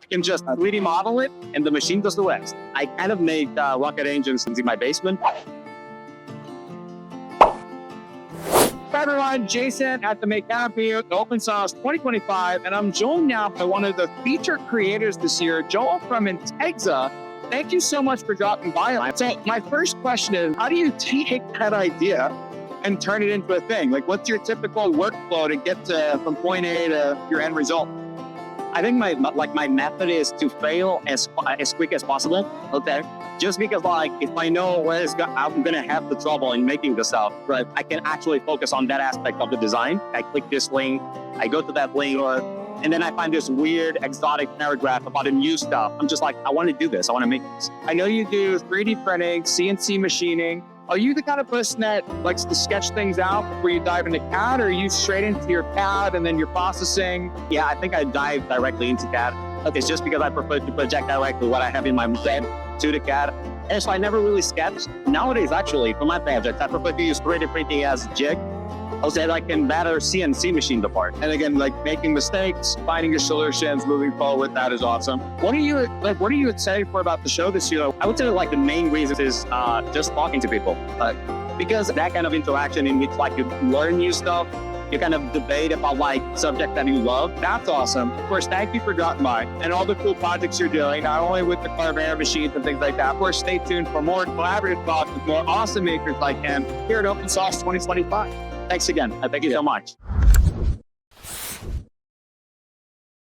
I can just 3D model it and the machine does the rest. I kind of made rocket engines in my basement. Hi everyone, Jason at the Makera Open Source 2025, and I'm joined now by one of the feature creators this year, Joel from Integza. Thank you so much for dropping by. So my first question is, how do you take that idea and turn it into a thing? Like, what's your typical workflow to get from point A to your end result? I think my method is to fail as quick as possible. Okay. Just because if I know where I'm gonna have the trouble in making this out, right? I can actually focus on that aspect of the design. I click this link, I go to that link, and then I find this weird exotic paragraph about a new stuff. I'm just like, I want to do this. I want to make this. I know you do 3D printing, CNC machining. Are you the kind of person that likes to sketch things out before you dive into CAD, or are you straight into your CAD and then you're processing? Yeah, I think I dive directly into CAD. It's just because I prefer to project directly what I have in my head to the CAD. And so I never really sketch. Nowadays, actually, for my projects, I prefer to use 3D printing as a jig. I'll say I can better CNC machine the part. And again, making mistakes, finding your solutions, moving forward with that is awesome. What are you excited for about the show this year? I would say the main reason is just talking to people. Because that kind of interaction in which you learn new stuff, you kind of debate about subject that you love. That's awesome. Of course, thank you for dropping by and all the cool projects you're doing, not only with the Makera machines and things like that. Of course, stay tuned for more collaborative thoughts with more awesome makers like him here at Open Source 2025. Thanks again. Thank you so much.